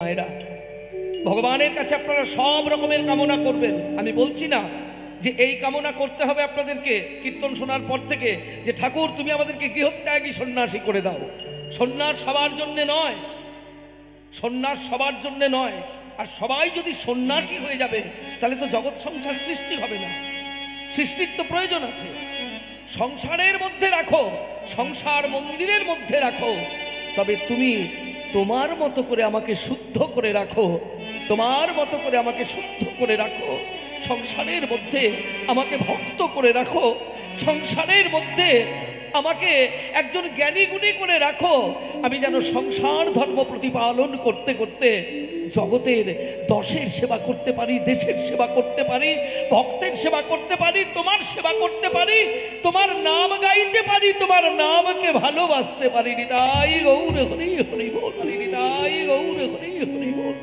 মায়েরা, ভগবানের কাছে আপনারা সব রকমের কামনা করবেন। আমি বলছি না যে এই কামনা করতে হবে আপনাদেরকে কীর্তন শোনার পর থেকে যে ঠাকুর তুমি আমাদেরকে গৃহত্যাগী সন্ন্যাসী করে দাও। সন্ন্যাস সবার জন্যে নয়, সন্ন্যাস সবার জন্যে নয়। আর সবাই যদি সন্ন্যাসী হয়ে যাবে তাহলে তো জগৎ সংসার সৃষ্টি হবে না। সৃষ্টির তো প্রয়োজন আছে। সংসারের মধ্যে রাখো, সংসার মন্দিরের মধ্যে রাখো, তবে তুমি তোমার মতো করে আমাকে শুদ্ধ করে রাখো, তোমার মতো করে আমাকে শুদ্ধ করে রাখো। সংসারের মধ্যে আমাকে ভক্ত করে রাখো, সংসারের মধ্যে আমাকে একজন জ্ঞানী গুণী করে রাখো। আমি যেন সংসার ধর্ম প্রতিপালন করতে করতে জগতের দশের সেবা করতে পারি, দেশের সেবা করতে পারি, ভক্তের সেবা করতে পারি, তোমার সেবা করতে পারি, তোমার নাম গাইতে পারি, তোমার নামকে ভালোবাসতে পারি। নিতাই গৌর হরি হরি বল, নিতাই গৌর হরি হরি বল।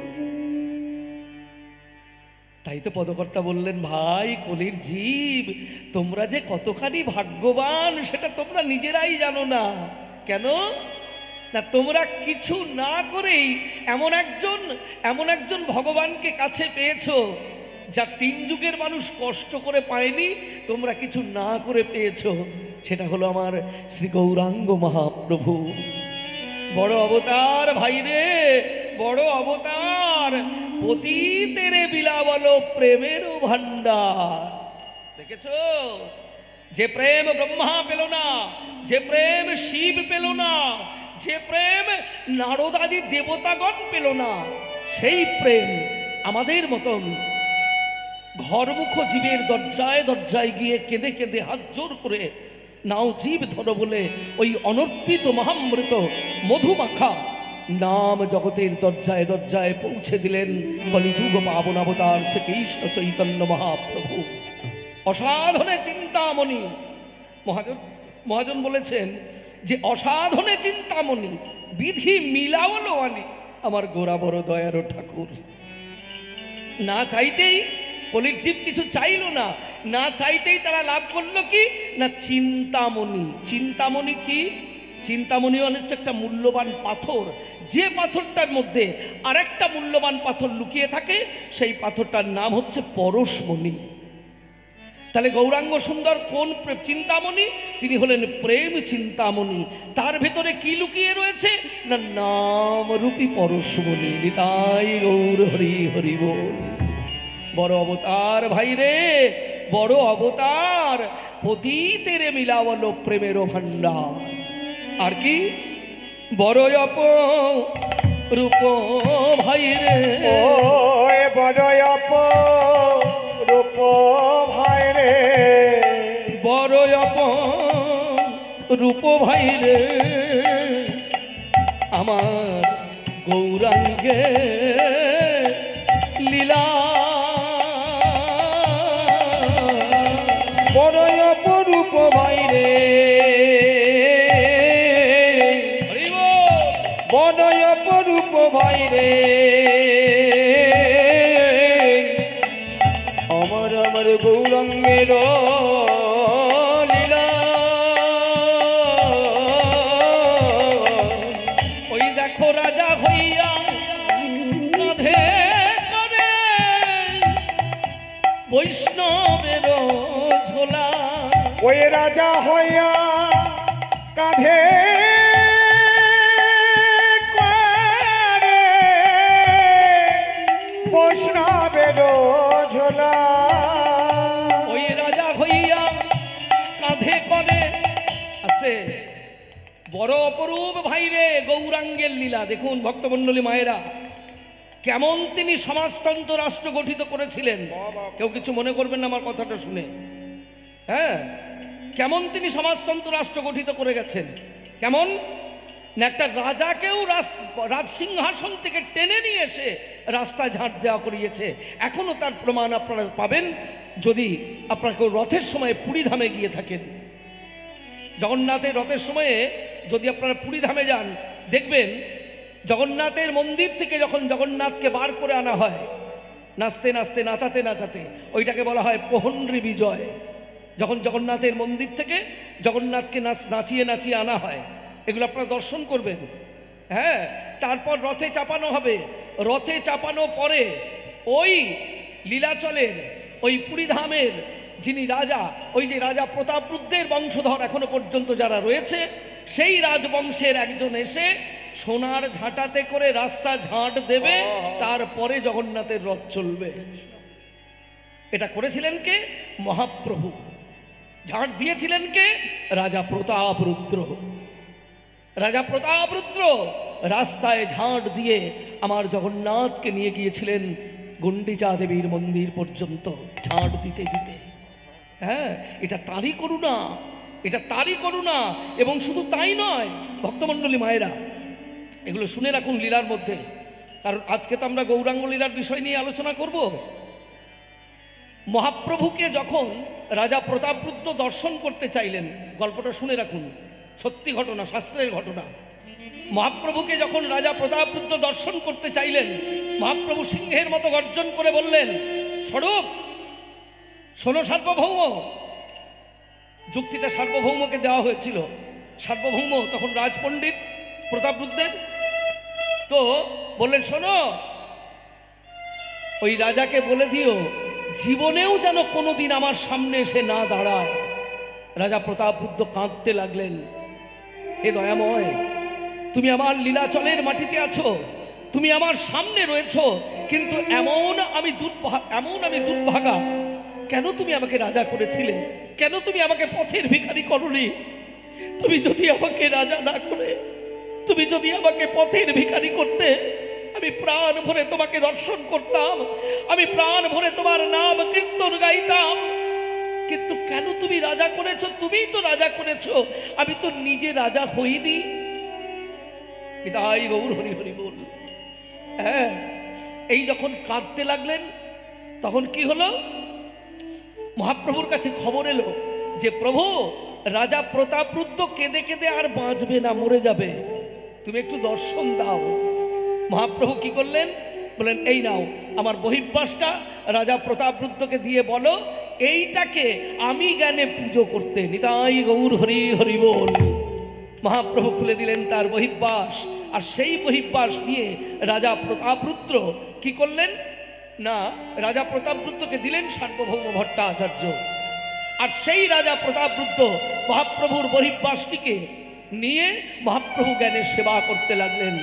তাই তো পদকর্তা বললেন, ভাই কলির জীব, তোমরা যে কতখানি ভাগ্যবান সেটা তোমরা নিজেরাই জানো না। কেন না, তোমরা কিছু না করেই এমন একজন ভগবানকে কাছে পেয়েছো যা তিন যুগের মানুষ কষ্ট করে পায়নি, তোমরা কিছু না করে পেয়েছো। সেটা হলো আমার শ্রী গৌরাঙ্গ মহাপ্রভু। বড় অবতার ভাই রে, বড় অবতার। পতিতেরে বিলাবল প্রেমেরও ভান্ডার। দেখেছো, যে প্রেম ব্রহ্মা পেল না, যে প্রেম শিব পেল না, যে প্রেম নারদাদি দেবতাগণ পেল না, সেই প্রেম আমাদের মতন ঘরমুখ জীবের দরজায় দরজায় গিয়ে কেঁদে কেঁদে হাত জোর করে নাও জীব ধরো বলে ওই অনর্পিত মহামৃত মধুমাখা নাম জগতের দরজায় দরজায় পৌঁছে দিলেন কলিযুগ পাবন অবতার শ্রীকৃষ্ণ চৈতন্য মহাপ্রভু। অসাধনে চিন্তামণি, মহাজন বলেছেন যে অসাধনে চিন্তামণি বিধি মিলাওলো আনি আমার গোরা বড় দয়ারও ঠাকুর। না চাইতেই কলির জীব কিছু চাইল না, না চাইতেই তারা লাভ করলো কি না চিন্তামণি। চিন্তামণি কি? চিন্তামণি হচ্ছে একটা মূল্যবান পাথর, যে পাথরটার মধ্যে আরেকটা মূল্যবান পাথর লুকিয়ে থাকে, সেই পাথরটার নাম হচ্ছে পরশমণি। তাহলে গৌরাঙ্গ সুন্দর কোন চিন্তামণি? তিনি হলেন প্রেম চিন্তামণি। তার ভেতরে কি লুকিয়ে রয়েছে না নাম রূপী পরশমণি। নিতাই গৌর হরি হরি বল। বড় অবতার ভাই রে, বড় অবতার। পতিতেরে মিলাওয়ালো প্রেমেরও ভান্ডার। আর কি বড় অপরূপ ভাই রে, বড় অপরূপ ভাই রে, বড় অপরূপ ভাই রে, আমার গৌরাঙ্গে লীলা। বড় অপরূপ ভাই রে, বড় অপরূপ ভাই রে, আমার আমার গৌরাঙ্গের লীলা। ওই দেখো রাজা হইয়া কাঁধে করে বৈষ্ণবের ঝোলা। ওই রাজা হইয়া কাঁধে বৈষ্ণবের ঝোলা। ওই রাজা হইয়া কাঁধে করে আছে বড় অপরূপ ভাইরে গৌরাঙ্গের লীলা। দেখুন ভক্তমণ্ডলী মায়েরা, কেমন তিনি সমাজতন্ত্র রাষ্ট্র গঠিত করেছিলেন। কেউ কিছু মনে করবেন না আমার কথাটা শুনে। হ্যাঁ, কেমন তিনি সমাজতন্ত্র রাষ্ট্র গঠিত করে গেছেন। কেমন না, একটা রাজাকেও রাজসিংহাসন থেকে টেনে নিয়ে এসে রাস্তায় ঝাঁট দেওয়া করিয়েছে। এখনো তার প্রমাণ আপনারা পাবেন যদি আপনারা কেউ রথের সময় পুরীধামে গিয়ে থাকেন। জগন্নাথের রথের সময়ে যদি আপনারা পুরীধামে যান, দেখবেন জগন্নাথের মন্দির থেকে যখন জগন্নাথকে বার করে আনা হয়, নাচতে নাচতে নাচাতে নাচাতে, ওইটাকে বলা হয় প্রহন্ডী বিজয়। যখন জগন্নাথের মন্দির থেকে জগন্নাথকে নাচিয়ে নাচিয়ে আনা হয়, এগুলো আপনারা দর্শন করবেন। হ্যাঁ, তারপর রথে চাপানো হবে। রথে চাপানো পরে ওই লীলাচলের ওই পুরীধামের যিনি রাজা, ওই যে রাজা প্রতাপরুদ্রের বংশধর এখনো পর্যন্ত যারা রয়েছে, সেই রাজবংশের একজন এসে সোনার ঝাঁটাতে করে রাস্তা ঝাঁট দেবে, তারপরে জগন্নাথের রথ চলবে। এটা করেছিলেন কে? মহাপ্রভু। ঝাঁট দিয়েছিলেন কে? রাজা প্রতাপরুদ্র। রাজা প্রতাপরুদ্র রাস্তায় ঝাঁট দিয়ে আমার জগন্নাথকে নিয়ে গিয়েছিলেন গুন্ডিচা দেবীর মন্দির পর্যন্ত, ঝাঁট দিতে দিতে। হ্যাঁ, এটা তারই করুণা, এটা তারই করুণা। এবং শুধু তাই নয়, ভক্তমণ্ডলী মায়েরা, এগুলো শুনে রাখুন লীলার মধ্যে, কারণ আজকে তো আমরা গৌরাঙ্গ লীলার বিষয় নিয়ে আলোচনা করব। মহাপ্রভুকে যখন রাজা প্রতাপরুদ্র দর্শন করতে চাইলেন, গল্পটা শুনে রাখুন, সত্যি ঘটনা, শাস্ত্রের ঘটনা। মহাপ্রভুকে যখন রাজা প্রতাপরুদ্র দর্শন করতে চাইলেন, মহাপ্রভু সিংহের মতো গর্জন করে বললেন, স্বরূপ শোনো সার্বভৌম। যুক্তিটা সার্বভৌমকে দেওয়া হয়েছিল। সার্বভৌম তখন রাজপণ্ডিত প্রতাপরুদ্রের, তো বললেন, শোনো, ওই রাজাকে বলে দিও জীবনেও যেন কোনোদিন আমার সামনে এসে না দাঁড়ায়। রাজা প্রতাপরুদ্র কাঁদতে লাগলেন, হে দয়াময়, তুমি আমার লীলাচলের মাটিতে আছো, তুমি আমার সামনে রয়েছো, কিন্তু এমন আমি দুর্ভাগা, কেন তুমি আমাকে রাজা করেছিলে? কেন তুমি আমাকে পথের ভিখারি করনি? তুমি যদি আমাকে রাজা না করে, তুমি যদি আমাকে পথের ভিখারি করতে, আমি প্রাণ ভরে তোমাকে দর্শন করতাম, আমি প্রাণ ভরে তোমার নাম কীর্তন গাইতাম, কিন্তু কেন তুমি রাজা করেছো? তুমিই তো রাজা করেছো, আমি তো নিজে রাজা হইনি। তাই গৌর হরি হরি বল। হ্যাঁ, এই যখন কাঁদতে লাগলেন, তখন কি হলো? মহাপ্রভুর কাছে খবর এলো যে প্রভু, রাজা প্রতাপরুদ্র কেঁদে কেঁদে আর বাঁচবে না, মরে যাবে, তুমি একটু দর্শন দাও। মহাপ্রভু কি করলেন? বলেন, এই নাও আমার বহির্বাসটা, রাজা প্রতাপরুদ্রকে দিয়ে বলো এইটাকে আমি জ্ঞানে পুজো করতে। নিতাই গৌর হরি হরি বল। মহাপ্রভু খুলে দিলেন তার বহির্বাস, আর সেই বহির্বাস নিয়ে রাজা প্রতাপরুদ্র কি করলেন না, রাজা প্রতাপরুদ্রকে দিলেন সার্বভৌম ভট্টাচার্য। আর সেই রাজা প্রতাপরুদ্র মহাপ্রভুর বহির্বাসটিকে নিয়ে মহাপ্রভু জ্ঞানের সেবা করতে লাগলেন।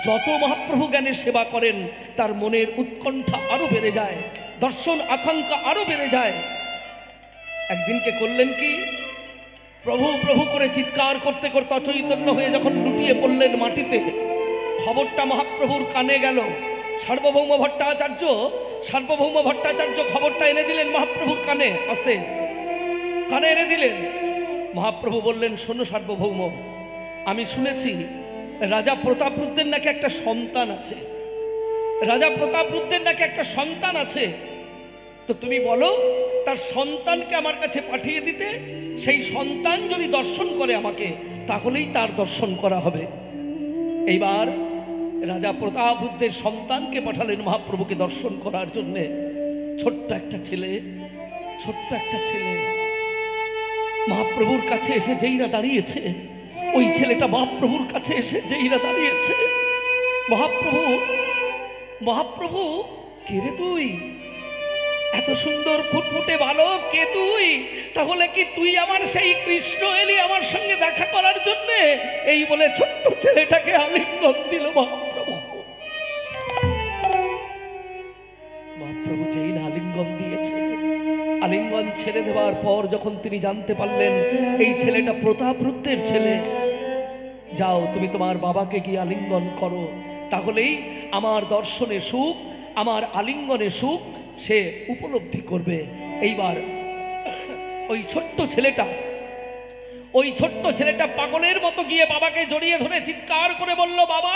যত মহাপ্রভু জ্ঞানের সেবা করেন, তার মনের উৎকণ্ঠা আরো বেড়ে যায়, দর্শন আকাঙ্ক্ষা আরো বেড়ে যায়। একদিনকে করলেন কি, প্রভু প্রভু করে চিৎকার করতে করতে অচৈতন্য হয়ে যখন লুটিয়ে পড়লেন মাটিতে, খবরটা মহাপ্রভুর কানে গেল। সার্বভৌম ভট্টাচার্য খবরটা এনে দিলেন মহাপ্রভুর কানে, আস্তে কানে এনে দিলেন। মহাপ্রভু বললেন, শোনো সার্বভৌম, আমি শুনেছি রাজা প্রতাপরুদ্রের নাকি একটা সন্তান আছে, রাজা প্রতাপরুদ্রের নাকি একটা সন্তান আছে, তো তুমি বলো তার সন্তানকে আমার কাছে পাঠিয়ে দিতে, সেই সন্তান যদি দর্শন করে আমাকে, তাহলেই তার দর্শন করা হবে। এইবার রাজা প্রতাপরুদ্রের সন্তানকে পাঠালেন মহাপ্রভুকে দর্শন করার জন্যে। ছোট্ট একটা ছেলে মহাপ্রভুর কাছে এসে যেই না দাঁড়িয়েছে, ওই ছেলেটা মহাপ্রভুর কাছে এসে যেই না দাঁড়িয়েছে, মহাপ্রভু কে রে তুই? এত সুন্দর ফুটফুটে বালক, কে তুই? তাহলে কি তুই আমার সেই কৃষ্ণ এলি আমার সঙ্গে দেখা করার জন্য? এই বলে ছোট্ট ছেলেটাকে আলিঙ্গন দিল মহাপ্রভু যেই না আলিঙ্গন দিয়েছে, আলিঙ্গন ছেড়ে দেওয়ার পর যখন তিনি জানতে পারলেন এই ছেলেটা প্রতাপরুদ্রের ছেলে, যাও তুমি তোমার বাবাকে গিয়ে আলিঙ্গন করো, তাহলেই আমার দর্শনে সুখ, আমার আলিঙ্গনে সুখ সে উপলব্ধি করবে। এইবার ওই ছোট্ট ছেলেটা পাগলের মতো গিয়ে বাবাকে জড়িয়ে ধরে চিৎকার করে বলল, বাবা,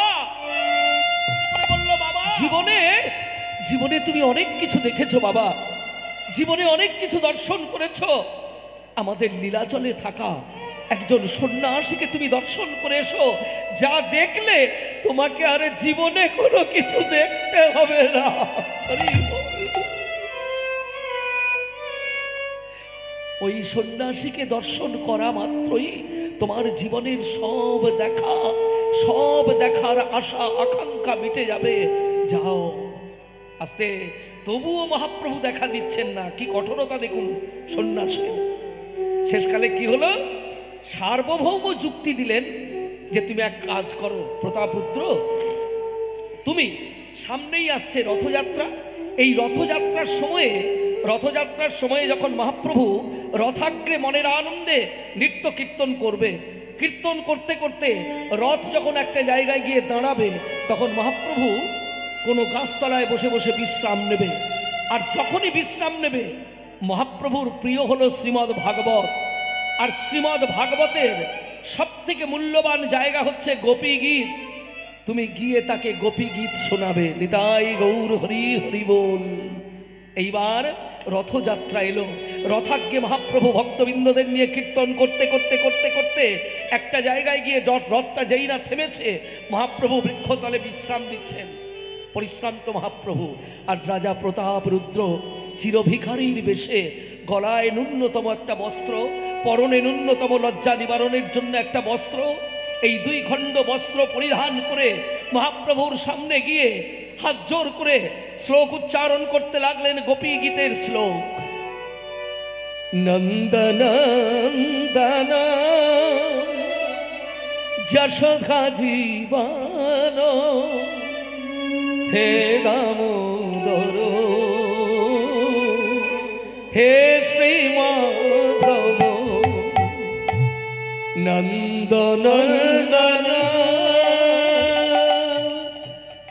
জীবনে তুমি অনেক কিছু দেখেছো বাবা, জীবনে অনেক কিছু দর্শন করেছো, আমাদের লীলাচলে থাকা একজন সন্ন্যাসীকে তুমি দর্শন করে এসো, যা দেখলে তোমাকে আর জীবনে কোনো কিছু দেখতে হবে না। ওই সন্ন্যাসীকে দর্শন করা মাত্রই তোমার জীবনের সব দেখার আশা আকাঙ্ক্ষা মিটে যাবে। যাও আস্তে। তবুও মহাপ্রভু দেখা দিচ্ছেন না, কি কঠোরতা দেখুন সন্ন্যাসের। শেষকালে কি হলো, সার্বভৌম যুক্তি দিলেন যে তুমি এক কাজ করো প্রতাপরুদ্র, তুমি সামনেই আসছে রথযাত্রা, এই রথযাত্রার সময়ে যখন মহাপ্রভু রথাগ্রে মনের আনন্দে নৃত্য কীর্তন করবে, কীর্তন করতে করতে রথ যখন একটা জায়গায় গিয়ে দাঁড়াবে, তখন মহাপ্রভু কোনো গাছতলায় বসে বসে বিশ্রাম নেবে। আর যখনই বিশ্রাম নেবে, মহাপ্রভুর প্রিয় হলো শ্রীমদ্ ভাগবত। আর শ্রীমদ্ ভাগবতের সব থেকে মূল্যবান জায়গা হচ্ছে গোপী গীত। তুমি গিয়ে তাকে গোপী গীত শোনাবে। নিতাই গৌর হরি হরি বল। এইবার রথযাত্রা এলো, রথাগ্যে মহাপ্রভু ভক্তবৃন্দদের নিয়ে কীর্তন করতে করতে করতে করতে একটা জায়গায় গিয়ে রথটা যেই না থেমেছে, মহাপ্রভু বৃক্ষতলে বিশ্রাম দিচ্ছেন, পরিশ্রান্ত মহাপ্রভু। আর রাজা প্রতাপ রুদ্র চিরভিখারীর বেশে, গলায় ন্যূনতম একটা বস্ত্র, পরনে ন্যূনতম লজ্জা নিবারণের জন্য একটা বস্ত্র, এই 2 খণ্ড বস্ত্র পরিধান করে মহাপ্রভুর সামনে গিয়ে হাত জোর করে শ্লোক উচ্চারণ করতে লাগলেন, গোপী গীতের শ্লোক। নন্দনন্দন যশোধা জীবন হে দামোদর হে শ্রীমাধব নন্দনন্দন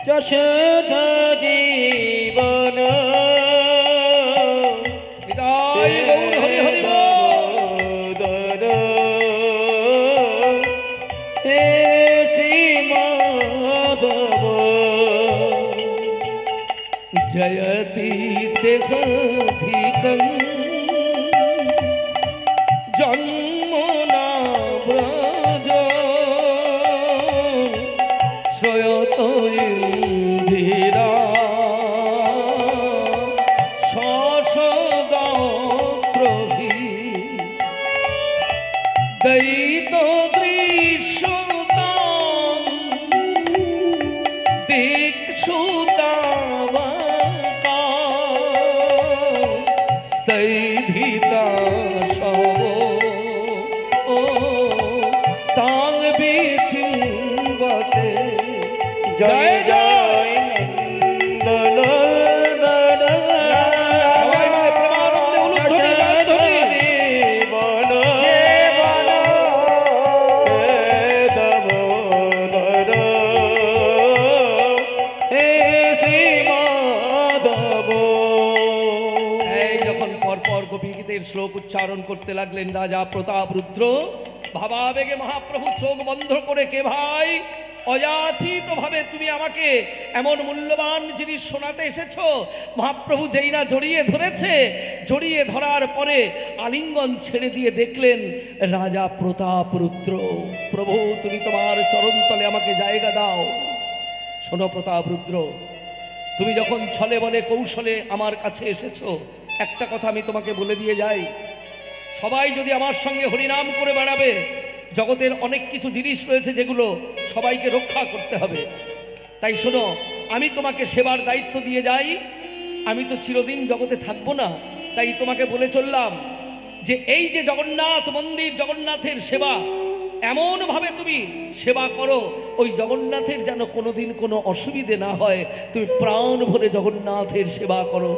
যশোদা জীবন নিতাই গৌর হরি হরি বল। হে শ্রীমাধব জয়তি দেহাধিকং জন্মনা ব্রজ শ্রয়ত ইন্দিরা শশগাত্রহি দয়িত দৃশ্যতাম দিক্ষুতাবকা স্থৈধিতা শব তাং বিচিম্বতে। জয় জয় শ্লোক উচ্চারণ করতে লাগলেন রাজা প্রতাপ রুদ্র। ভাবাবেগে মহাপ্রভু চোখ বন্ধ করে, কে ভাই, অযাচিত ভাবে তুমি আমাকে এমন মূল্যবান জিনিস শোনাতে এসেছো। মহাপ্রভু যেই না জড়িয়ে ধরেছে, জড়িয়ে ধরার পরে আলিঙ্গন ছেড়ে দিয়ে দেখলেন রাজা প্রতাপ রুদ্র। প্রভু তুমি তোমার চরণতলে আমাকে জায়গা দাও। শোনো প্রতাপ রুদ্র, তুমি যখন ছলে বলে কৌশলে আমার কাছে এসেছো, একটা কথা আমি তোমাকে বলে দিয়ে যাই, সবাই যদি আমার সঙ্গে হরিনাম করে বেড়াবে, জগতের অনেক কিছু জিনিস রয়েছে যেগুলো সবাইকে রক্ষা করতে হবে। তাই শোনো, আমি তোমাকে সেবার দায়িত্ব দিয়ে যাই। আমি তো চিরদিন জগতে থাকবো না, তাই তোমাকে বলে চললাম যে এই যে জগন্নাথ মন্দির, জগন্নাথের সেবা এমনভাবে তুমি সেবা করো, ওই জগন্নাথের যেন কোনোদিন কোনো অসুবিধে না হয়। তুমি প্রাণ ভরে জগন্নাথের সেবা করো।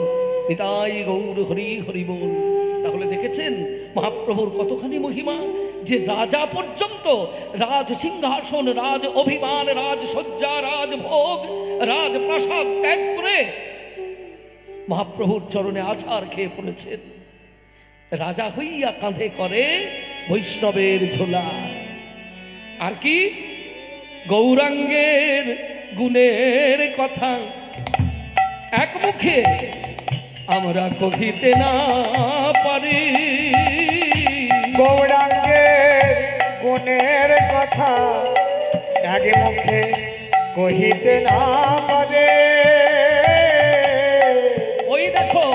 নিতাই গৌর হরি হরি বল। তাহলে দেখেছেন মহাপ্রভুর কতখানি মহিমা, যে রাজা পর্যন্ত রাজ সিংহাসন, রাজ অভিমান, রাজ সজ্জা, রাজভোগ, রাজপ্রাসাদ ত্যাগ করে মহাপ্রভুর চরণে আছাড় খেয়ে পড়েছেন। রাজা হইয়া কাঁধে করে বৈষ্ণবের ঝোলা। আর কি গৌরাঙ্গের গুণের কথা এক মুখে আমরা কহিতে না পারি। গৌরাঙ্গের গুণের কথা এক মুখে কহিতে না পারে। ওই দেখো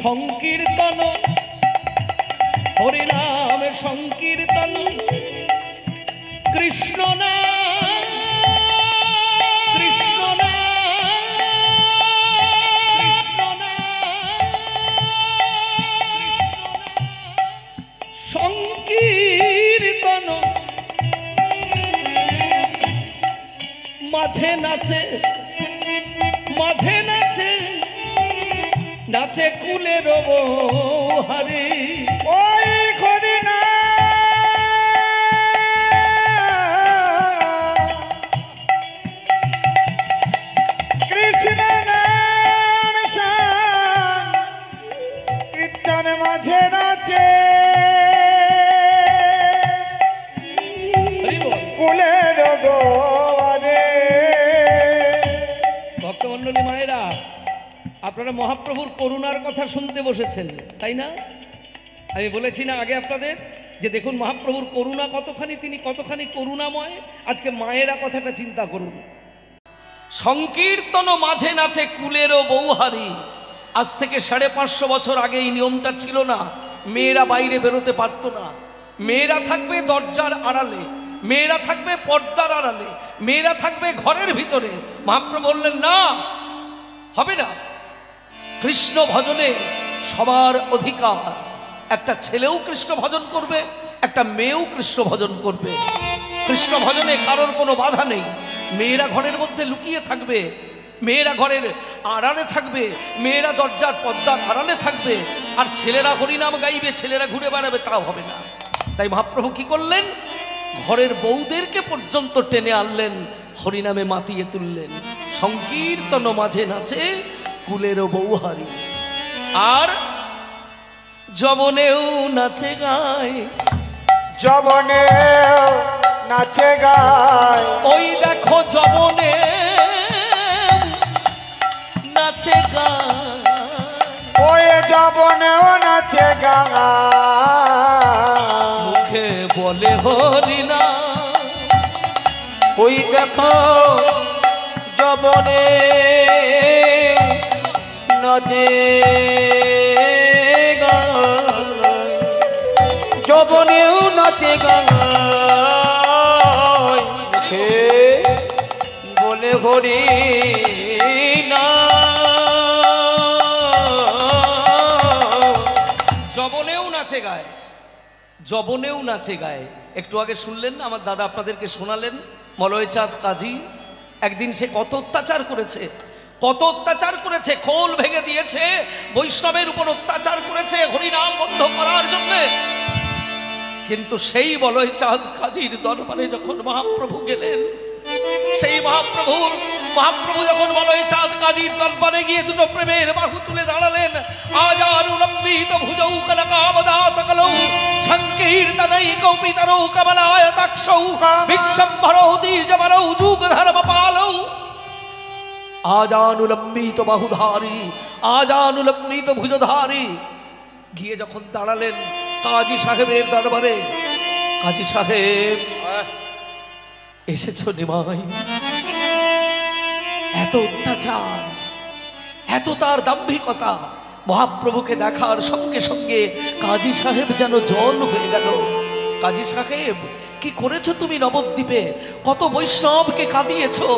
সংকীর্তন, হরিনাম সংকীর্তন, কৃষ্ণ নাম, কৃষ্ণ নাম নাচে, মাঝে নাচে, নাচে কুলের বৌহারি। ওই হরিনা কৃষ্ণ নাম কীর্তন মাঝে নাচে কুলের গোয়ারে। ভক্তমণ্ডলী মায়েরা, আপনারা মহাপ্রভুর করুণার কথা শুনতে বসেছেন, তাই না? আমি বলেছি না আগে আপনাদের যে দেখুন মহাপ্রভুর করুণা কতখানি, তিনি কতখানি করুণাময়। আজকে মায়েরা কথাটা চিন্তা করুন। সংকীর্তন মাঝে নাচে কুলেরও বৌহারি। আজ থেকে 550 বছর আগে এই নিয়মটা ছিল না। মেয়েরা বাইরে বেরোতে পারতো না। মেয়েরা থাকবে দরজার আড়ালে, মেয়েরা থাকবে পর্দার আড়ালে, মেয়েরা থাকবে ঘরের ভিতরে। মহাপ্রভু বললেন না, হবে না। কৃষ্ণ ভজনে সবার অধিকার। একটা ছেলেও কৃষ্ণ ভজন করবে, একটা মেয়েও কৃষ্ণ ভজন করবে। কৃষ্ণ ভজনে কারোর কোনো বাধা নেই। মেয়েরা ঘরের মধ্যে লুকিয়ে থাকবে, মেয়েরা ঘরের আড়ালে থাকবে, মেয়েরা দরজার পর্দার আড়ালে থাকবে, আর ছেলেরা হরিনাম গাইবে, ছেলেরা ঘুরে বেড়াবে, তাও হবে না। তাই মহাপ্রভু কি করলেন? ঘরের বউদেরকে পর্যন্ত টেনে আনলেন, হরিনামে মাতিয়ে তুললেন। সংকীর্তন মাঝে নাচে কুলেরও বৌহারি। আর যবনেও নাচে গায়, যবনেও নাচে গায়। ওই দেখো যবনে নাচে গায়, ওই যবনেও নাচে গায়। মুখে বলে হরিনা, ওই দেখো যবনে নাচে গায়, যবনেও নাচে গায়। মুখে বলে হরি না। যবনেও নাচে গায়, যবনেও নাচে গায়। একটু আগে শুনলেন না, আমার দাদা আপনাদেরকে শোনালেন মলয় চাঁদ কাজী। একদিন সে কত অত্যাচার করেছে, কত অত্যাচার করেছে, খোল ভেঙে দিয়েছে, বৈষ্ণবের উপর অত্যাচার করেছে হরিনাম বন্ধ করার জন্য। কিন্তু সেই মলয় চাঁদ কাজীর দরবারে যখন মহাপ্রভু গেলেন, সেই মহাপ্রভু যখন মলয় চাঁদ কাজীর দরবারে গিয়ে দুটো প্রেমের বাহু তুলে দাঁড়ালেন। আজানুলম্বিত ভুজৌ কনকাবদাত কলৌ সংকীর্তনৈ কৌপিতরৌ কমলায়তাক্ষৌ বিশ্বম্ভরৌ দ্বিজবরৌ যুগধর্মপালৌ। আজানুলম্বিত বাহুধারী, আজানুলম্বিত ভুজধারী গিয়ে যখন দাঁড়ালেন কাজী সাহেবের দরবারে, কাজী সাহেব এসেছো নিমাই। এত অত্যাচার, এত তার দাম্ভিকতা। মহাপ্রভুকে দেখার সঙ্গে সঙ্গে কাজী সাহেব যেন জল হয়ে গেল। কাজী সাহেব, কি করেছো তুমি নবদ্বীপে? কত বৈষ্ণবকে কাঁদিয়েছো,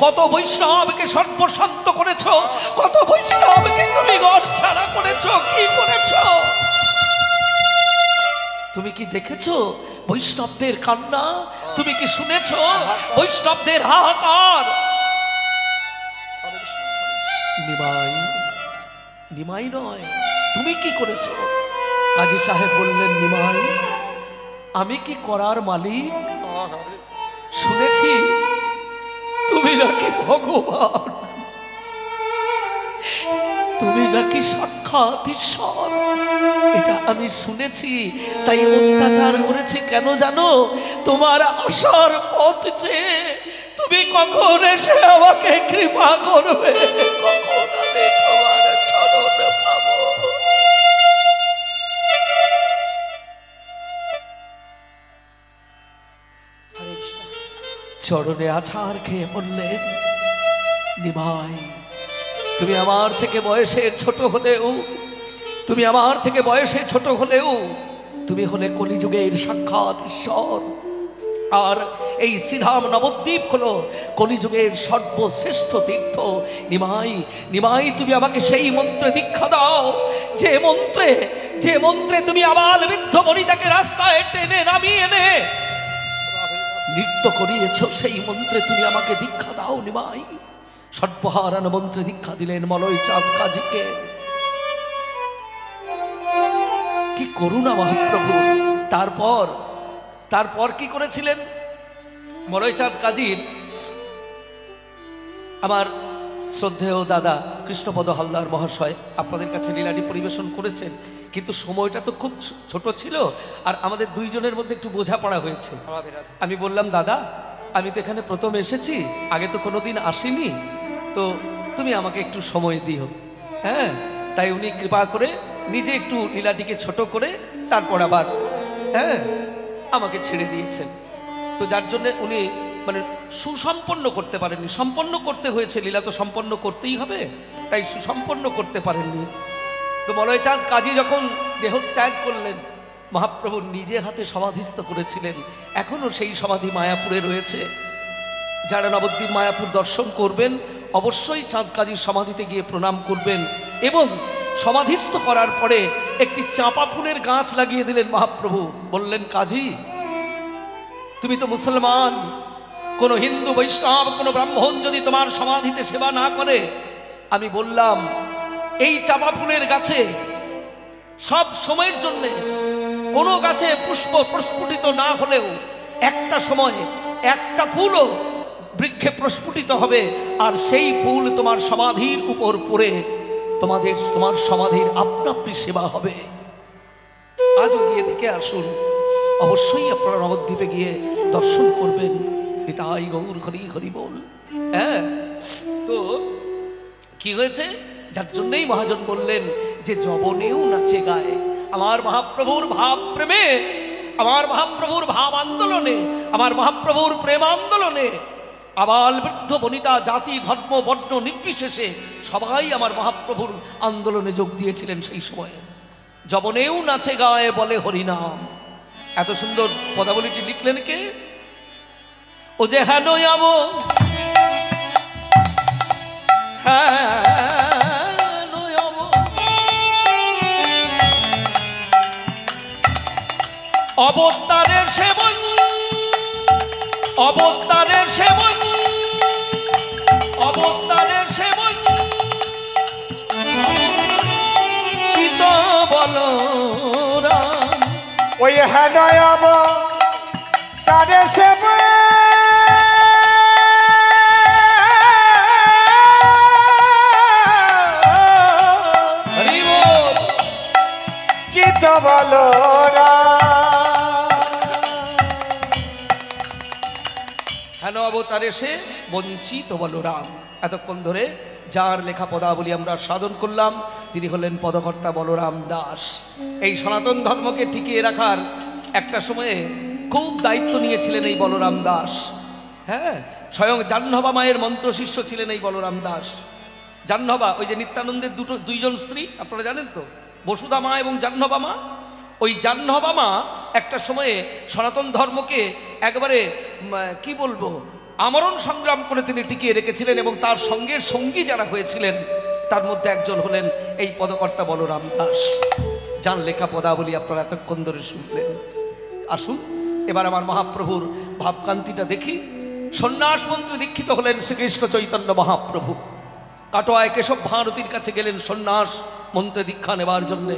কত বৈষ্ণবকে সর্বশান্ত করেছো, কত বৈষ্ণবকে তুমি ঘর ছাড়া করেছো, কি করেছো? তুমি কি দেখেছো বৈষ্ণবদের কান্না? তুমি কি শুনেছো বৈষ্ণবদের হাহাকার? নিমাই, নিমাই নয়, তুমি কি করেছো? কাজী সাহেব বললেন, নিমাই, আমি কি করার মালিক? শুনেছি তুমি নাকি ভগবান, তুমি নাকি সাক্ষাৎ ঈশ্বর, এটা আমি শুনেছি। তাই অত্যাচার করেছি কেন জানো? তোমার আসার পথ চেয়ে তুমি কখন এসে আমাকে কৃপা করবে, কখন আমি তোমার চরণ পাবো। চরণে আছাড় খেয়ে বললেন, নিমাই, তুমি আমার থেকে বয়সে ছোট হলেও, তুমি আমার থেকে বয়সে ছোট হলেও তুমি হলে কলিযুগের সাক্ষাৎ ঈশ্বর। আর এই শ্রীধাম নবদ্বীপ হলো কলিযুগের সর্বশ্রেষ্ঠ তীর্থ। নিমাই, নিমাই, তুমি আমাকে সেই মন্ত্রে দীক্ষা দাও, যে মন্ত্রে তুমি আবাল বৃদ্ধ বনিতাকে রাস্তায় টেনে নামিয়ে এনে নৃত্য করিয়েছ, সেই মন্ত্রে তুমি আমাকে দীক্ষা দাও নিমাই। সর্বহারান মন্ত্রে দীক্ষা দিলেন মলয় চাঁদ কাজীকে। কি করুণা মহাপ্রভু। তারপর কি করেছিলেন মলয় চাঁদ কাজীর? আমার শ্রদ্ধেয় দাদা কৃষ্ণপদ হালদার মহাশয় আপনাদের কাছে লীলাটি পরিবেশন করেছেন, কিন্তু সময়টা তো খুব ছোট ছিল, আর আমাদের দুইজনের মধ্যে একটু বোঝাপড়া হয়েছে। আমি বললাম, দাদা আমি তো এখানে প্রথম এসেছি, আগে তো কোনোদিন আসিনি, তো তুমি আমাকে একটু সময় দিও। হ্যাঁ, তাই উনি কৃপা করে নিজে একটু লীলাটিকে ছোট করে তারপর আবার আমাকে ছেড়ে দিয়েছেন। তো যার জন্য উনি মানে সুসম্পন্ন করতে পারেননি, সম্পন্ন করতে হয়েছে, লীলা তো সম্পন্ন করতেই হবে, তাই সুসম্পন্ন করতে পারেননি। তো মলয় চাঁদ কাজী যখন দেহত্যাগ করলেন, মহাপ্রভু নিজে হাতে সমাধিস্থ করেছিলেন। এখনো সেই সমাধি মায়াপুরে রয়েছে। যারা নবদ্বীপ মায়াপুর দর্শন করবেন অবশ্যই চাঁদ কাজীর সমাধিতে গিয়ে প্রণাম করবেন, এবং সমাধিস্থ করার পরে একটি চাঁপা ফুলের গাছ লাগিয়ে দিলেন মহাপ্রভু। বললেন, কাজী তুমি তো মুসলমান, কোনো হিন্দু বৈষ্ণব কোনো ব্রাহ্মণ যদি তোমার সমাধিতে সেবা না করে, আমি বললাম এই চাঁপা ফুলের গাছে সব সময়ের জন্য কোনো গাছে পুষ্প প্রস্ফুটিত না হলেও একটা সময় একটা ফুলও বৃক্ষে প্রস্ফুটিত হবে, আর সেই ফুল তোমার সমাধির উপর পড়ে তোমার সমাধির আপনা-আপনি সেবা হবে। আজও গিয়ে দেখে আসুন, অবশ্যই আপনারা নবদ্বীপে গিয়ে দর্শন করবেন। নিতাই গৌর হরি হরি বল। হ্যাঁ, তো কি হয়েছে? যার জন্যই মহাজন বললেন যে যবনেও নাচে গায়ে। আমার মহাপ্রভুর ভাব প্রেমে, আমার মহাপ্রভুর ভাব আন্দোলনে, আমার মহাপ্রভুর প্রেম আন্দোলনে আবাল বৃদ্ধ বনিতা জাতি ধর্ম বর্ণ নির্বিশেষে সবাই আমার মহাপ্রভুর আন্দোলনে যোগ দিয়েছিলেন সেই সময়ে। যবনেও নাচে গায়ে বলে হরিনাম। এত সুন্দর পদাবলীটি লিখলেন কে? ও যে হ্যাঁ নয়াব, অবতারের সেবন, অবতারের সেবন, অবতারের সেবন শীত বলরাম। ওই হেনয়াব তারে সেবা চিত বলরাম। হেন অবতারে সে বঞ্চিত বলরাম। এতক্ষণ ধরে যার লেখা পদাবলী আমরা সাধন করলাম তিনি হলেন পদকর্তা বলরাম দাস। এই সনাতন ধর্মকে টিকিয়ে রাখার একটা সময়ে খুব দায়িত্ব নিয়েছিলেন এই বলরাম দাস। হ্যাঁ, স্বয়ং জাহ্নবা মায়ের মন্ত্র শিষ্য ছিলেন এই বলরাম দাস। জাহ্নবা, ওই যে নিত্যানন্দের দুইজন স্ত্রী আপনারা জানেন তো, বসুধা মা এবং জাহ্নবা মা। ওই জাহ্নবা মা একটা সময়ে সনাতন ধর্মকে একবারে কি বলবো আমরণ সংগ্রাম করে তিনি টিকিয়ে রেখেছিলেন, এবং তার সঙ্গের সঙ্গী যারা হয়েছিলেন তার মধ্যে একজন হলেন এই পদকর্তা বলরাম দাস, যার লেখা পদাবলী আপনারা এতক্ষণ ধরে শুনলেন। আসুন এবার আমার মহাপ্রভুর ভাবকান্তিটা দেখি। সন্ন্যাস মন্ত্রে দীক্ষিত হলেন শ্রীকৃষ্ণ চৈতন্য মহাপ্রভু। কাটোয়ায় কেশব ভারতীর কাছে গেলেন সন্ন্যাস মন্ত্রে দীক্ষা নেবার জন্যে।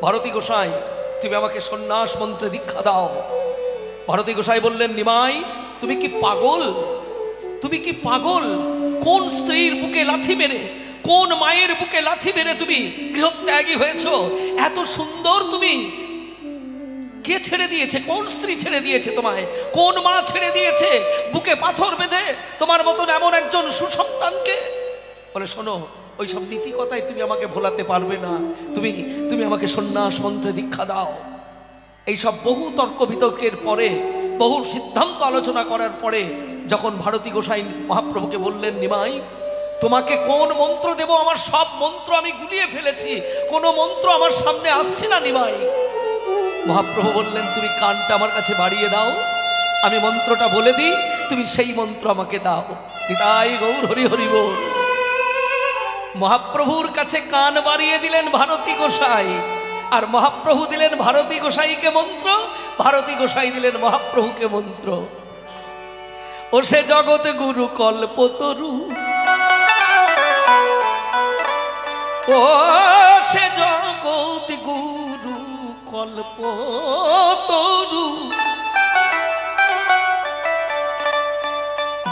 ভারতী গোসাই, তুমি আমাকে সন্ন্যাস মন্ত্রে দীক্ষা দাও। ভারতী গোসাই বললেন, নিমাই তুমি কি পাগল? তুমি কি পাগল? কোন স্ত্রীর বুকে লাথি মেরে, কোন মায়ের বুকে লাথি মেরে তুমি গৃহত্যাগী হয়েছ? এত সুন্দর তুমি, কে ছেড়ে দিয়েছে? কোন স্ত্রী ছেড়ে দিয়েছে তোমায়? কোন মা ছেড়ে দিয়েছে বুকে পাথর বেঁধে তোমার মতন এমন একজন সুসন্তানকে? বলে, শোনো, ওই সব নীতি কথাই তুমি আমাকে ভোলাতে পারবে না। তুমি আমাকে সন্ন্যাস মন্ত্রে দীক্ষা দাও। এইসব বহু তর্ক বিতর্কের পরে, বহু সিদ্ধান্ত আলোচনা করার পরে যখন ভারতী গোসাই মহাপ্রভুকে বললেন, নিমাই তোমাকে কোন মন্ত্র দেব? আমার সব মন্ত্র আমি গুলিয়ে ফেলেছি, কোনো মন্ত্র আমার সামনে আসছে না নিমাই। মহাপ্রভু বললেন, তুমি কানটা আমার কাছে বাড়িয়ে দাও, আমি মন্ত্রটা বলে দিই, তুমি সেই মন্ত্র আমাকে দাও। নিতাই গৌর হরি হরি বল। মহাপ্রভুর কাছে কান বাড়িয়ে দিলেন ভারতী গোসাই, আর মহাপ্রভু দিলেন ভারতী গোসাইকে মন্ত্র, ভারতী গোসাই দিলেন মহাপ্রভুকে মন্ত্র। ও সে জগৎ গুরু কল্পতরু, ও সে জগৎ গুরু কল্পতরু,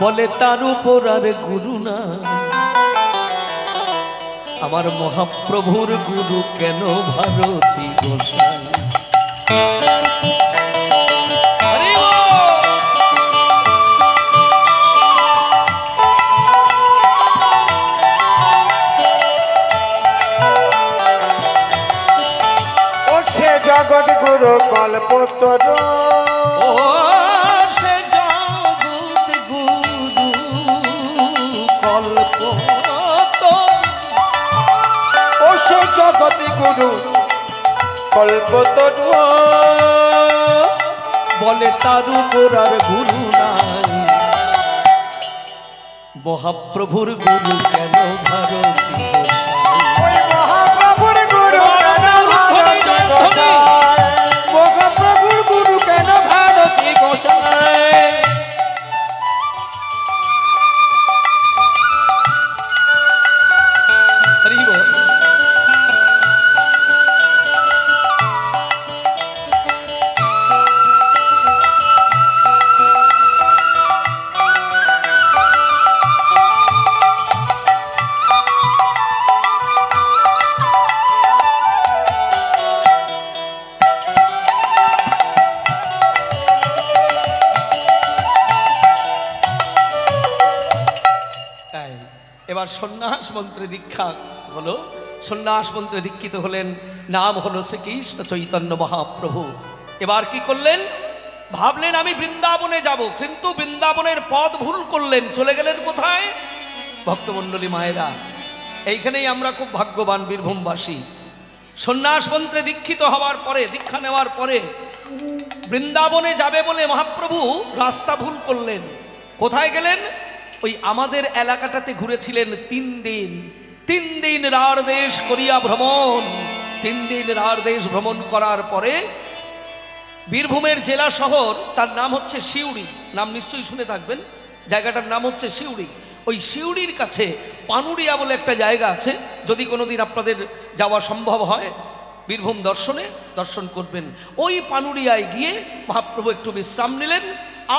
বলে তার উপর আর গুরু না, আমার মহাপ্রভুর গুরু কেন ভারতী গোসাই। ও সে জগৎ গুরু কল্পতরু, ও সে জগৎ গুরু কল্পতরু, ও সে জগৎ গুরু কল্পতরু, বলে তার উপর আর গুরু নাই, মহাপ্রভুর গুরু কেন ভারতী গোসাই। ওই মহাপ্রভুর গুরু কেন ভারতী গোসাই, মহাপ্রভুর গুরু কেন ভারতী গোসাই। হরি বল। এবার সন্ন্যাস মন্ত্রে দীক্ষা হলো, সন্ন্যাস মন্ত্রে দীক্ষিত হলেন, নাম হলো শ্রীকৃষ্ণ চৈতন্য মহাপ্রভু। এবার কি করলেন, ভাবলেন আমি বৃন্দাবনে যাব, কিন্তু বৃন্দাবনের পথ ভুল করলেন, চলে গেলেন কোথায়? ভক্তমণ্ডলী মায়েরা, এইখানেই আমরা খুব ভাগ্যবান বীরভূমবাসী। সন্ন্যাস মন্ত্রে দীক্ষিত হওয়ার পরে, দীক্ষা নেওয়ার পরে বৃন্দাবনে যাবে বলে মহাপ্রভু রাস্তা ভুল করলেন। কোথায় গেলেন? ওই আমাদের এলাকাটাতে ঘুরেছিলেন 3 দিন। 3 দিন রার দেশ করিয়া ভ্রমণ, 3 দিন রার দেশ ভ্রমণ করার পরে বীরভূমের জেলা শহর, তার নাম হচ্ছে সিউড়ি, নাম নিশ্চয়ই শুনে থাকবেন, জায়গাটার নাম হচ্ছে সিউড়ি। ওই সিউড়ির কাছে পানুরিয়া বলে একটা জায়গা আছে, যদি কোনোদিন আপনাদের যাওয়া সম্ভব হয় বীরভূম দর্শনে, দর্শন করবেন। ওই পানুরিয়ায় গিয়ে মহাপ্রভু একটু বিশ্রাম নিলেন,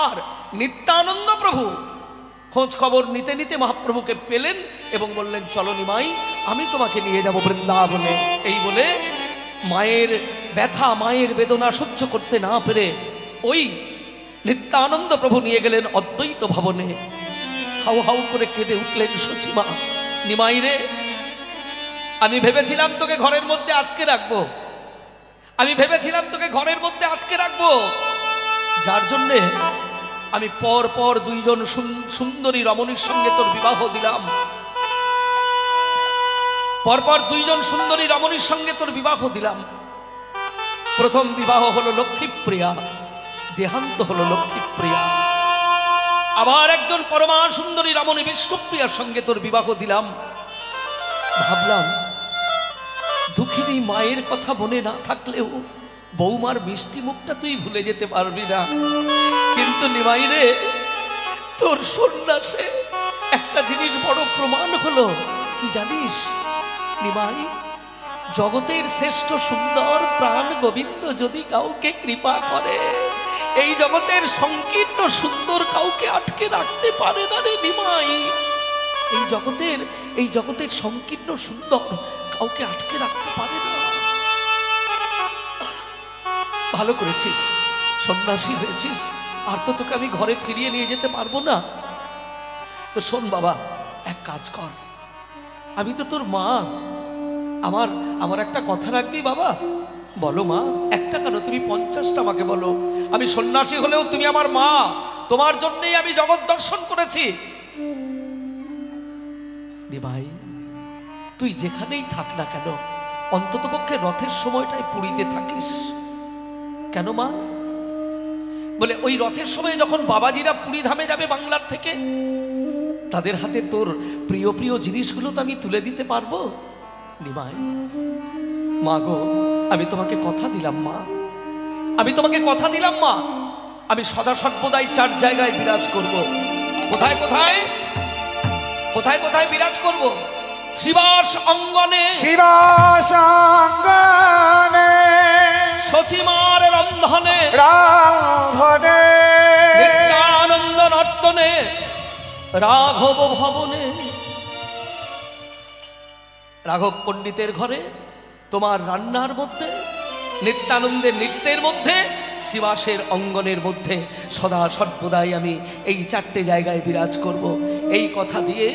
আর নিত্যানন্দ প্রভু খোঁজ খবর নিতে নিতে মহাপ্রভুকে পেলেন এবং বললেন, চলো নিমাই, আমি তোমাকে নিয়ে যাব বৃন্দাবনে। এই বলে মায়ের ব্যথা, মায়ের বেদনা সহ্য করতে না পেরে ওই নিত্যানন্দ প্রভু নিয়ে গেলেন অদ্বৈত ভবনে। হাউ হাউ করে কেঁদে উঠলেন সচিমা, নিমাই রে, আমি ভেবেছিলাম তোকে ঘরের মধ্যে আটকে রাখবো, আমি ভেবেছিলাম তোকে ঘরের মধ্যে আটকে রাখবো, যার জন্যে আমি পর পর 2 জন সুন্দরী রমণীর সঙ্গে তোর বিবাহ দিলাম, পরপর 2 জন সুন্দরী রমণীর সঙ্গে তোর বিবাহ দিলাম। প্রথম বিবাহ হলো লক্ষ্মীপ্রিয়া, দেহান্ত হলো লক্ষ্মীপ্রিয়া। আবার একজন পরমা সুন্দরী রমণী বিষ্ণুপ্রিয়ার সঙ্গে তোর বিবাহ দিলাম। ভাবলাম দুঃখিনী মায়ের কথা মনে না থাকলেও বৌমার মিষ্টি মুখটা তুই ভুলে যেতে পারবি না। কিন্তু নিমাই রে, তোর সন্ন্যাসে একটা জিনিস বড় প্রমাণ হলো, কি জানিস নিমাই? জগতের শ্রেষ্ঠ সুন্দর প্রাণ গোবিন্দ যদি কাউকে কৃপা করে, এই জগতের সংকীর্ণ সুন্দর কাউকে আটকে রাখতে পারে না রে নিমাই। এই জগতের সংকীর্ণ সুন্দর কাউকে আটকে রাখতে পারে না। ভালো করেছিস, সন্ন্যাসী হয়েছিস, আর তো তোকে আমি ঘরে ফিরিয়ে নিয়ে যেতে পারবো না। তো শোন বাবা, এক কাজ কর, আমি তো তোর মা, আমার একটা কথা রাখবি বাবা। বলো মা। একটা কেন, তুমি 50টা আমাকে বলো। আমি সন্ন্যাসী হলেও তুমি আমার মা, তোমার জন্যই আমি জগৎ দর্শন করেছি। ভাই, তুই যেখানেই থাক না কেন, অন্তত পক্ষে রথের সময়টাই পুরীতে থাকিস। কেন মা? বলে ওই রথের সময় যখন বাবাজিরা পুরী ধামে যাবে বাংলার থেকে, তাদের হাতে তোর প্রিয় প্রিয় জিনিসগুলো তো আমি তুলে দিতে পারবো। নিমাই, মা গো, আমি তোমাকে কথা দিলাম মা, আমি তোমাকে কথা দিলাম মা, আমি সদা সর্বদাই 4 জায়গায় বিরাজ করব। কোথায় কোথায় কোথায় কোথায় বিরাজ করব? শিবাস অঙ্গনে, শিবাসঙ্গনে, সচিমার রন্ধনে, রাধনে, নিত্যানন্দ নর্তনে, রাঘব ভবনে। রাঘব পণ্ডিতের ঘরে, তোমার রান্নার মধ্যে, নিত্যানন্দের নৃত্যের মধ্যে, শিবাসের অঙ্গনের মধ্যে সদা সর্বদাই আমি এই চারটে জায়গায় বিরাজ করব। এই কথা দিয়ে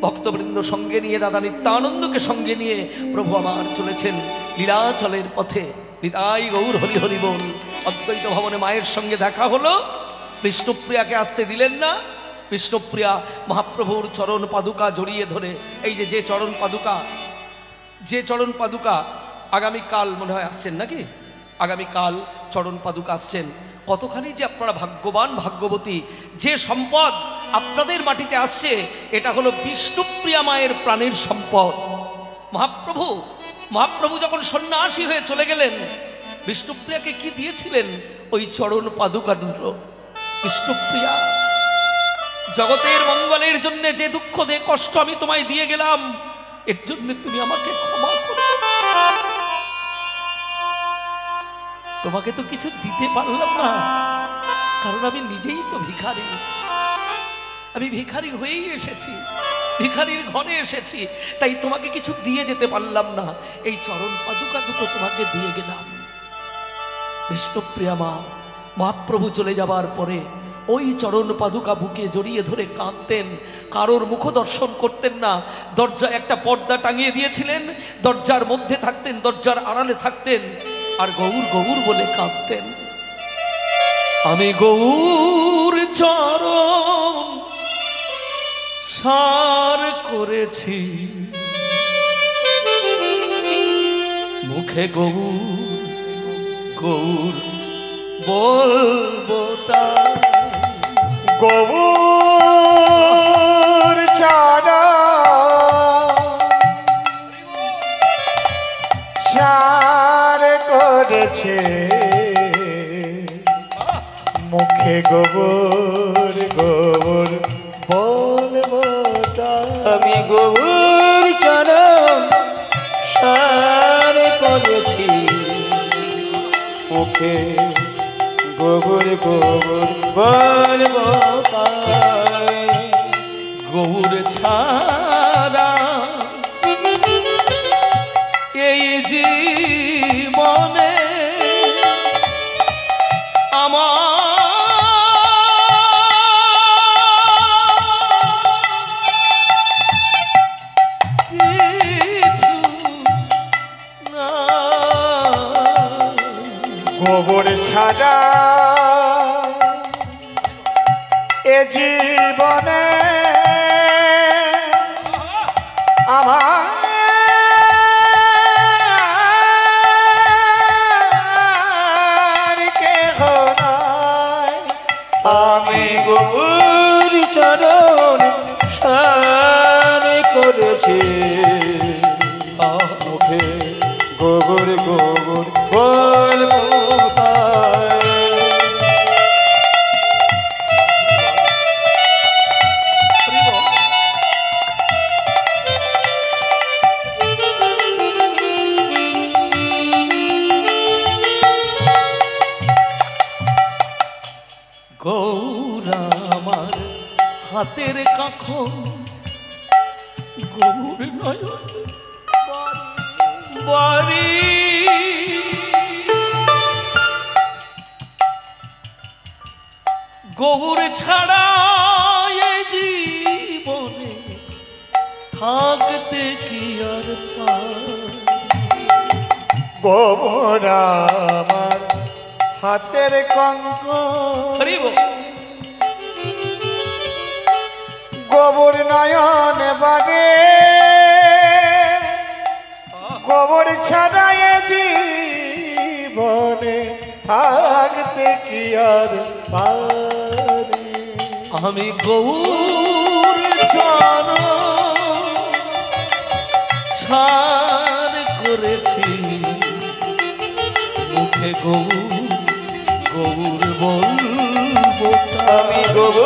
ভক্তবৃন্দ সঙ্গে নিয়ে, দাদা নিত্যানন্দকে সঙ্গে নিয়ে প্রভু আমার চলেছেন লীলাচলের পথে। নিতাই গৌর হরি হরি বল। অদ্বৈত ভবনে মায়ের সঙ্গে দেখা হলো, বিষ্ণুপ্রিয়াকে আসতে দিলেন না। বিষ্ণুপ্রিয়া মহাপ্রভুর চরণ পাদুকা জড়িয়ে ধরে, এই যে চরণ পাদুকা আগামীকাল মনে হয় আসছেন নাকি? আগামীকাল চরণ পাদুকা আসছেন। কতখানি যে আপনারা ভাগ্যবান ভাগ্যবতী, যে সম্পদ আপনাদের মাটিতে আসছে এটা হলো বিষ্ণুপ্রিয়া মায়ের প্রাণের সম্পদ। মহাপ্রভু যখন সন্ন্যাসী হয়ে চলে গেলেন, বিষ্ণুপ্রিয়াকে কি দিয়েছিলেন? ওই চরণ পাদুকা দুটো। বিষ্ণুপ্রিয়া, জগতের মঙ্গলের জন্য যে দুঃখ দে কষ্ট আমি তোমায় দিয়ে গেলাম, এর জন্য তুমি আমাকে ক্ষমা করো। তোমাকে তো কিছু দিতে পারলাম না, কারণ আমি নিজেই তো ভিখারি। আমি ভিখারি হয়েই এসেছি, ভিখারির ঘরে এসেছি, তাই তোমাকে কিছু দিয়ে যেতে পারলাম না। এই চরণ পাদুকা দুটো তোমাকে দিয়ে গেলাম। বিষ্ণুপ্রিয়া মা মহাপ্রভু চলে যাবার পরে ওই চরণ পাদুকা বুকে জড়িয়ে ধরে কাঁদতেন। কারোর মুখ দর্শন করতেন না। দরজায় একটা পর্দা টাঙিয়ে দিয়েছিলেন, দরজার মধ্যে থাকতেন, দরজার আড়ালে থাকতেন, আর গৌর গৌর বলে কাঁদতেন। আমি গৌর চরণ সার করেছি, মুখে গৌর গৌর বলবো তাই। গৌর চরণ সার করেছে, মুখে গোবর গোবর বলবো তাই। আমি গৌর চরণ সার করেছি, মুখে গোবর গোবর বলবো তাই। গৌর ছাড়া এই জীবনে আমার কিছু না। গোবর ছাড়া এ জীবনে আমার কেহ নাই। আমি গৌর চরণ সার করেছি, মুখে গোবর গোবর বলবো তাই। গৌর আমার হাতের কাখন, গৌর নয়ন বাড়ি। গৌর ছাড়া এ জীবনে থাকতে কি আর পাই। গোবর আমার হাতের কঙ্কন, গোবর নয়ন বাড়ে, গোবর ছাড়া এ জীবনে থাকতে কি আর পারি। আমি গৌর চরণ সার করেছি, মুখে গৌর গৌর বলবো। আমি গৌর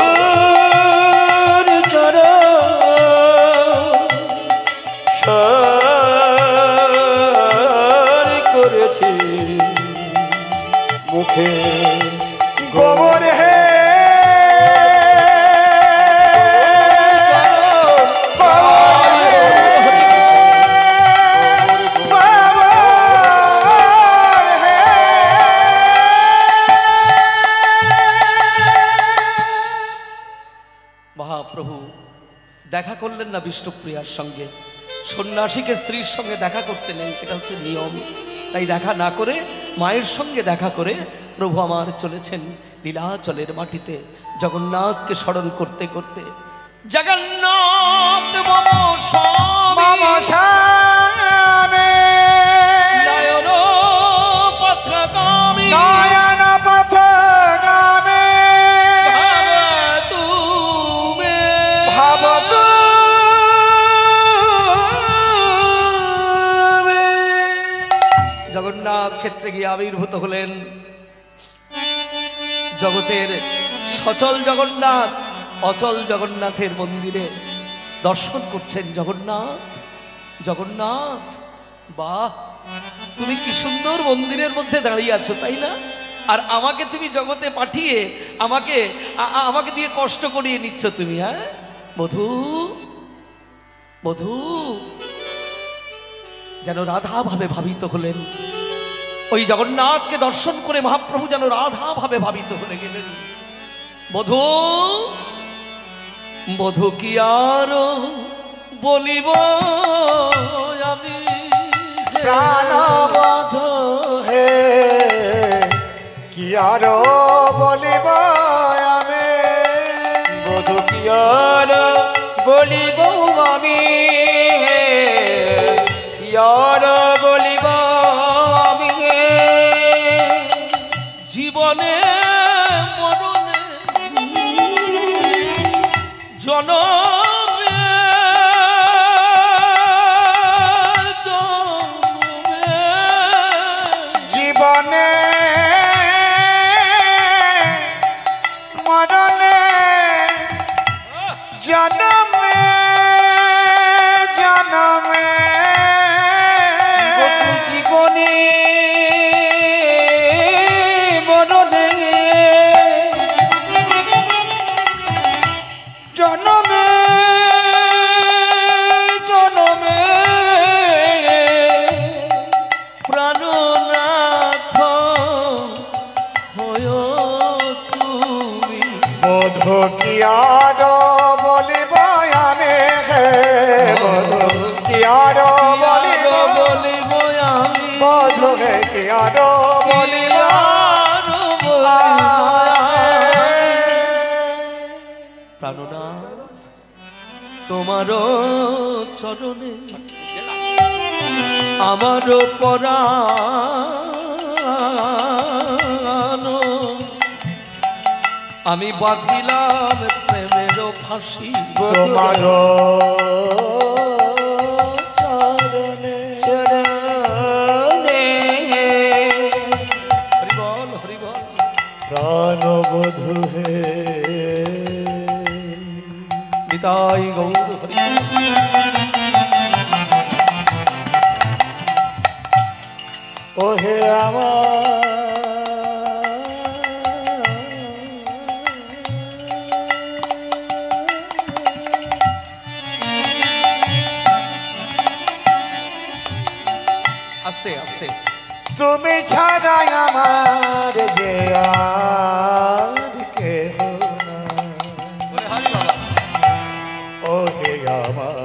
মুখে গোবর হে মহাপ্রভু দেখা করলেন না বিষ্ণুপ্রিয়ার সঙ্গে। সন্ন্যাসীকে স্ত্রীর সঙ্গে দেখা করতে নেই, এটা হচ্ছে নিয়ম। তাই দেখা না করে মায়ের সঙ্গে দেখা করে প্রভু আমার চলেছেন নীলাচলের মাটিতে জগন্নাথকে স্মরণ করতে করতে। জগন্নাথ মম স্বামী স্বামী নয়ন পথগামী নয়ন পথগামী ভবতু মে ভবতু জগন্নাথ ক্ষেত্রে গিয়ে আবির্ভূত হলেন। জগতের সচল জগন্নাথ অচল জগন্নাথের মন্দিরে দর্শন করছেন। জগন্নাথ জগন্নাথ, বাহ, তুমি কি সুন্দর মন্দিরের মধ্যে দাঁড়িয়ে আছো, তাই না? আর আমাকে তুমি জগতে পাঠিয়ে আমাকে আমাকে দিয়ে কষ্ট করিয়ে নিচ্ছ তুমি, হ্যাঁ? বধূ বধূ যেন রাধা ভাবে ভাবিত হলেন। ওই জগন্নাথকে দর্শন করে মহাপ্রভু যেন রাধা ভাবে ভাবিত হয়ে গেলেন। বধূ বধূ কি আর বলিব আমি, প্রাণবধূ হে কি আর বলিব আমি, বধূ কি আর বলিব আমি, কি আর বলিব আমি, জীবনে মরণে জনমে জনমে জীবনে মরণে জনমে জনমে বধূ জীবনে মরণে জনমে জনমে প্রাণনাথ হয় তুমি। বধূ কি আর বলিব আমি হে, বধূ কি আর বলিব, বলিব আমি, বধূ হে কি আর বলিব প্রাণনাথ তোমার চরণে আমার পরাণ আমি বাঁধিলাম প্রেমের ফাঁসি। তোমার চরণে চরণে হরিবল হরিবল। প্রাণবধূ হে নিতাই গৌর হরি। ওহে আমার আস্তে আস্তে। তুমি ছাড়া আমার যে আর কেহ না, বলে হারি বাবা। ওহে আমার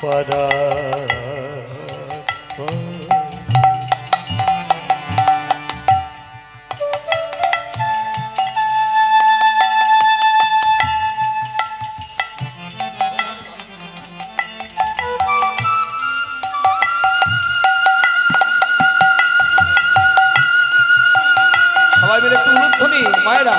পরাণ। সবাই মিলে একটু উলুধ্বনি মায়েরা।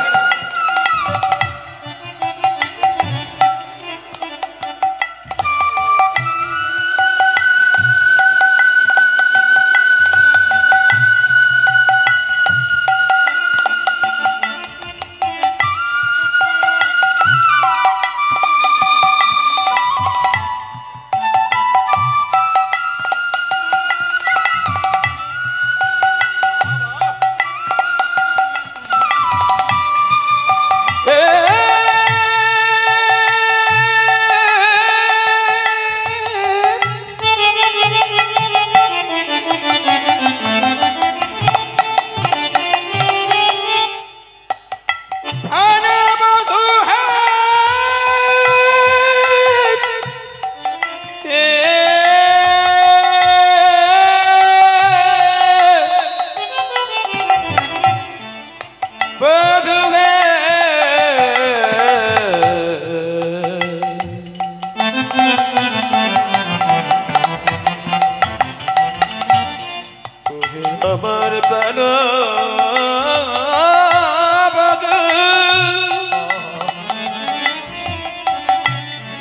প্রাণবধূ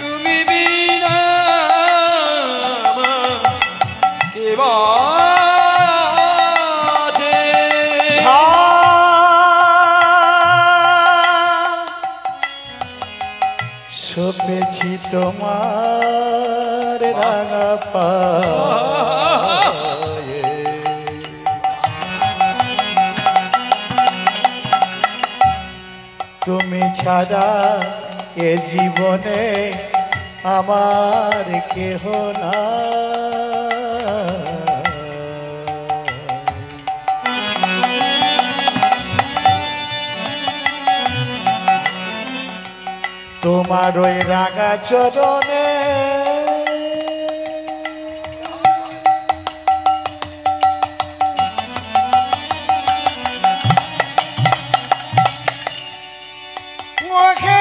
তুমি বিনা কে বাঁচে সপেছি তোমার রাঙা পায়ে তুমি ছাড়া এ জীবনে আমার কেহ না তোমার ওই রাঙা চরণে মুখে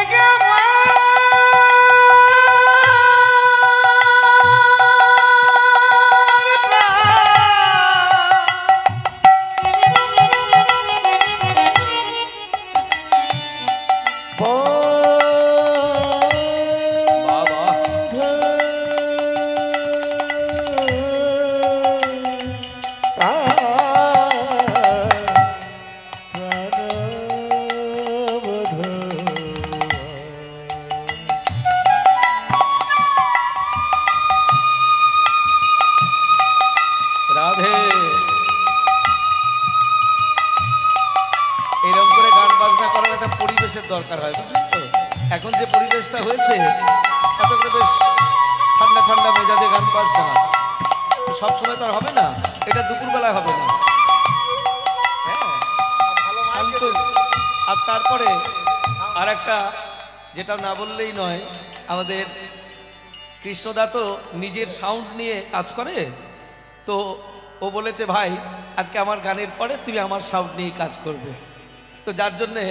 রাধে এরকম করে গান বাজনা করার একটা পরিবেশের দরকার হয়, বুঝলেন তো? এখন যে পরিবেশটা হয়েছে তাতে করে বেশ ঠান্ডা ঠান্ডা মেজাজে গান বাজনা সবসময় তো আর হবে না, এটা দুপুরবেলায় হবে না। হ্যাঁ, শান্ত। আর তারপরে আর একটা যেটা না বললেই নয়, আমাদের কৃষ্ণদা তো নিজের সাউন্ড নিয়ে কাজ করে, তো ও বলেছে ভাই আজকে আমার গানের পরে তুমি আমার সাউন্ড নিয়ে কাজ করবে, তো যার জন্যে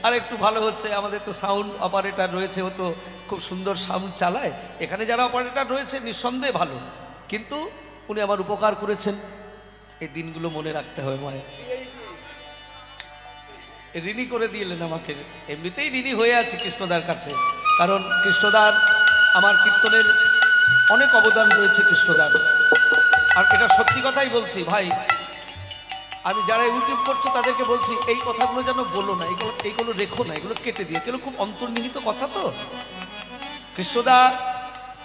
আর একটু ভালো হচ্ছে। আমাদের তো সাউন্ড অপারেটর রয়েছে, ও তো খুব সুন্দর সাউন্ড চালায়। এখানে যারা অপারেটর রয়েছে নিঃসন্দেহে ভালো, কিন্তু উনি আমার উপকার করেছেন, এই দিনগুলো মনে রাখতে হবে। মায়ের ঋণী করে দিলেন আমাকে, এমনিতেই ঋণী হয়ে আছে কৃষ্ণদার কাছে, কারণ কৃষ্ণদার আমার কীর্তনের অনেক অবদান রয়েছে কৃষ্ণদার। আর এটা সত্যি কথাই বলছি ভাই, আমি যারা ইউটিউব করছে তাদেরকে বলছি এই কথাগুলো যেন বলো না, এইগুলো রেখো না, এগুলো কেটে দিয়ে, এগুলো খুব অন্তর্নিহিত কথা। তো কৃষ্ণদা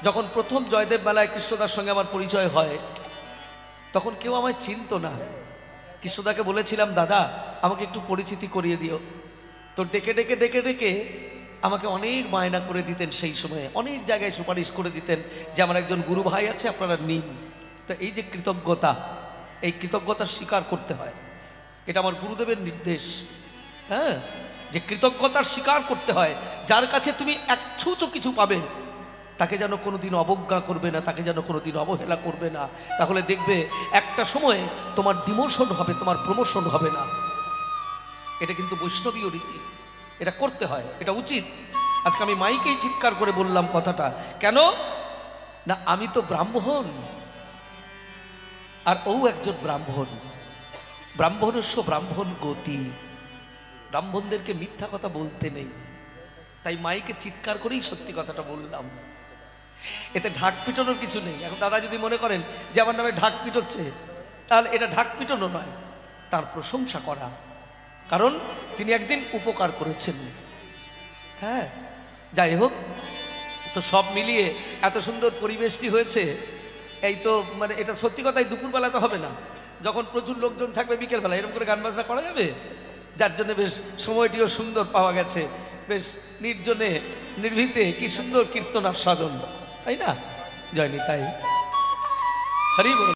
যখন প্রথম জয়দেব মেলায় কৃষ্ণদার সঙ্গে আমার পরিচয় হয়, তখন কেউ আমায় চিনতো না। কৃষ্ণদাকে বলেছিলাম দাদা আমাকে একটু পরিচিতি করিয়ে দিও, তো ডেকে ডেকে ডেকে ডেকে আমাকে অনেক বায়না করে দিতেন। সেই সময়ে অনেক জায়গায় সুপারিশ করে দিতেন যে আমার একজন গুরু ভাই আছে, আপনারা নিন। তো এই যে কৃতজ্ঞতা, এই কৃতজ্ঞতা স্বীকার করতে হয়, এটা আমার গুরুদেবের নির্দেশ। হ্যাঁ, যে কৃতজ্ঞতার স্বীকার করতে হয়। যার কাছে তুমি এক ছুঁচো কিছু পাবে তাকে যেন কোনোদিন অবজ্ঞা করবে না, তাকে যেন কোনোদিন অবহেলা করবে না, তাহলে দেখবে একটা সময়ে তোমার ডিমোশন হবে, তোমার প্রমোশন হবে না। এটা কিন্তু বৈষ্ণবীয় রীতি, এটা করতে হয়, এটা উচিত। আজকে আমি মাইকেই চিৎকার করে বললাম কথাটা, কেন না আমি তো ব্রাহ্মণ আর ও একজন ব্রাহ্মণ, ব্রাহ্মণস্য ব্রাহ্মণ গতি, ব্রাহ্মণদেরকে মিথ্যা কথা বলতে নেই। তাই মাইকে চিৎকার করেই সত্যি কথাটা বললাম, এতে ঢাক পিটানোর কিছু নেই। এখন দাদা যদি মনে করেন যে আমার নামে ঢাক পিটোচ্ছে, তাহলে এটা ঢাক পিটানো নয়, তার প্রশংসা করা, কারণ তিনি একদিন উপকার করেছেন। হ্যাঁ, যাই হোক, তো সব মিলিয়ে এত সুন্দর পরিবেশটি হয়েছে। এই তো মানে এটা সত্যি কথাই দুপুরবেলা তো হবে না, যখন প্রচুর লোকজন থাকবে বিকেলবেলা এরকম করে গান বাজনা করা যাবে, যার জন্য বেশ সময়টিও সুন্দর পাওয়া গেছে, বেশ নির্জনে নির্ভীতে কি সুন্দর কীর্তন আস্বাদন, তাই না? জয়নি তাই হরি বল।